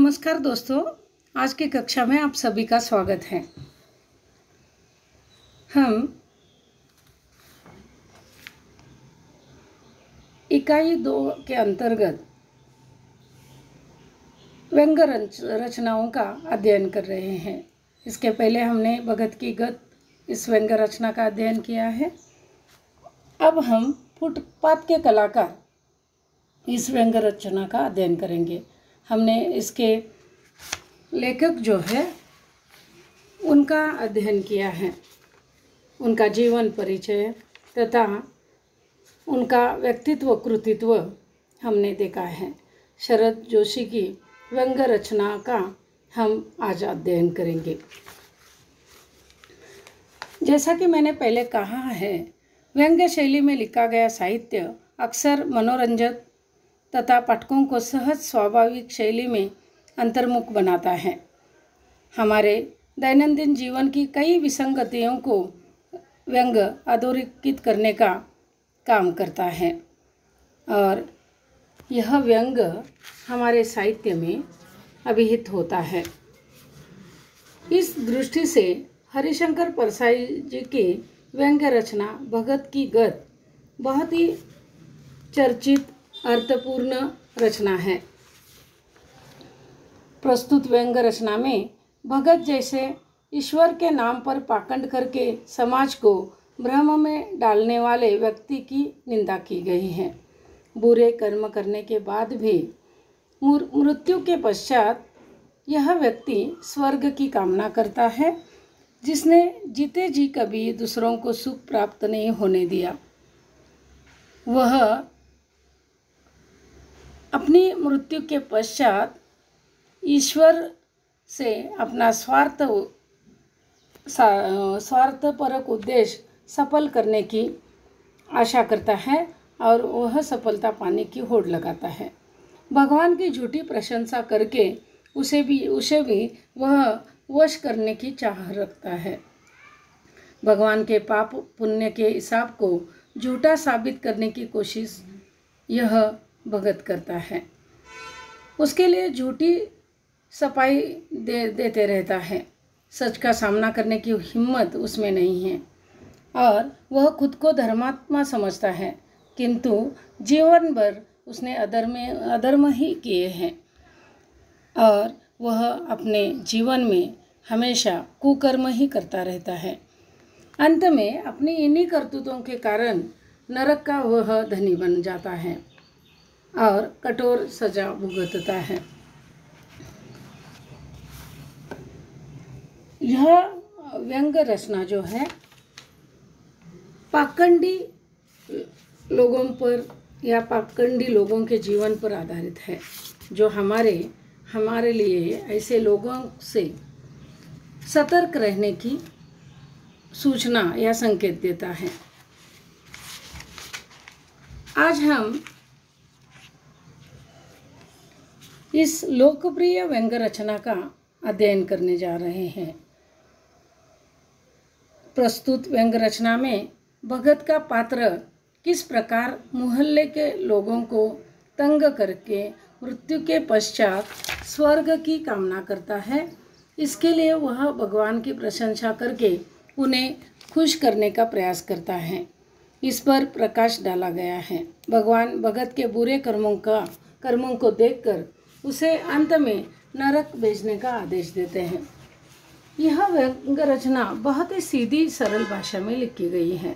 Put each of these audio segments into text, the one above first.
नमस्कार दोस्तों, आज की कक्षा में आप सभी का स्वागत है। हम इकाई 2 के अंतर्गत व्यंग्य रचनाओं का अध्ययन कर रहे हैं। इसके पहले हमने भगत की गद्य इस व्यंग्य रचना का अध्ययन किया है। अब हम फुटपाथ के कलाकार इस व्यंग्य रचना का अध्ययन करेंगे। हमने इसके लेखक जो है उनका अध्ययन किया है, उनका जीवन परिचय तथा उनका व्यक्तित्व कृतित्व हमने देखा है। शरद जोशी की व्यंग्य रचना का हम आज अध्ययन करेंगे। जैसा कि मैंने पहले कहा है, व्यंग्य शैली में लिखा गया साहित्य अक्सर मनोरंजक तथा पाठकों को सहज स्वाभाविक शैली में अंतर्मुख बनाता है। हमारे दैनंदिन जीवन की कई विसंगतियों को व्यंग्य अधोरेखित करने का काम करता है और यह व्यंग्य हमारे साहित्य में अभिहित होता है। इस दृष्टि से हरिशंकर परसाई जी की व्यंग्य रचना भगत की गद्य बहुत ही चर्चित अर्थपूर्ण रचना है। प्रस्तुत व्यंग्य रचना में भगत जैसे ईश्वर के नाम पर पाखंड करके समाज को भ्रम में डालने वाले व्यक्ति की निंदा की गई है। बुरे कर्म करने के बाद भी मृत्यु के पश्चात यह व्यक्ति स्वर्ग की कामना करता है, जिसने जीते जी कभी दूसरों को सुख प्राप्त नहीं होने दिया। वह अपनी मृत्यु के पश्चात ईश्वर से अपना स्वार्थपरक उद्देश्य सफल करने की आशा करता है और वह सफलता पाने की होड़ लगाता है। भगवान की झूठी प्रशंसा करके उसे भी वह वश करने की चाह रखता है। भगवान के पाप पुण्य के हिसाब को झूठा साबित करने की कोशिश यह भगत करता है। उसके लिए झूठी सफाई देते रहता है। सच का सामना करने की हिम्मत उसमें नहीं है और वह खुद को धर्मात्मा समझता है, किंतु जीवन भर उसने अधर्म ही किए हैं और वह अपने जीवन में हमेशा कुकर्म ही करता रहता है। अंत में अपनी इन्हीं करतूतों के कारण नरक का वह धनी बन जाता है और कठोर सजा भुगतता है। यह व्यंग्य रचना जो है पाखंडी लोगों पर या पाखंडी लोगों के जीवन पर आधारित है, जो हमारे लिए ऐसे लोगों से सतर्क रहने की सूचना या संकेत देता है। आज हम इस लोकप्रिय व्यंग्य रचना का अध्ययन करने जा रहे हैं। प्रस्तुत व्यंग्य रचना में भगत का पात्र किस प्रकार मोहल्ले के लोगों को तंग करके मृत्यु के पश्चात स्वर्ग की कामना करता है, इसके लिए वह भगवान की प्रशंसा करके उन्हें खुश करने का प्रयास करता है। इस पर प्रकाश डाला गया है। भगवान भगत के बुरे कर्मों को देखकर उसे अंत में नरक भेजने का आदेश देते हैं। यह व्यंग्य रचना बहुत ही सीधी सरल भाषा में लिखी गई है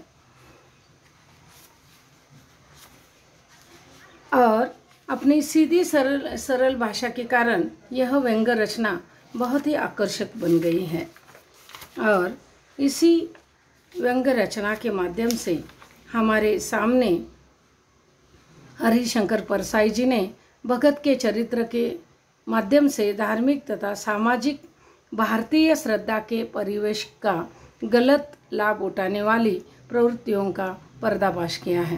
और अपनी सीधी सरल भाषा के कारण यह व्यंग्य रचना बहुत ही आकर्षक बन गई है और इसी व्यंग्य रचना के माध्यम से हमारे सामने हरिशंकर परसाई जी ने भगत के चरित्र के माध्यम से धार्मिक तथा सामाजिक भारतीय श्रद्धा के परिवेश का गलत लाभ उठाने वाली प्रवृत्तियों का पर्दाफाश किया है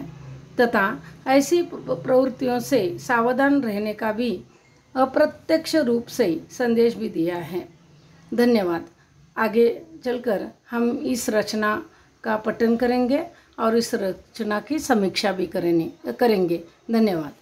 तथा ऐसी प्रवृत्तियों से सावधान रहने का भी अप्रत्यक्ष रूप से संदेश भी दिया है। धन्यवाद। आगे चलकर हम इस रचना का पठन करेंगे और इस रचना की समीक्षा भी करेंगे। धन्यवाद।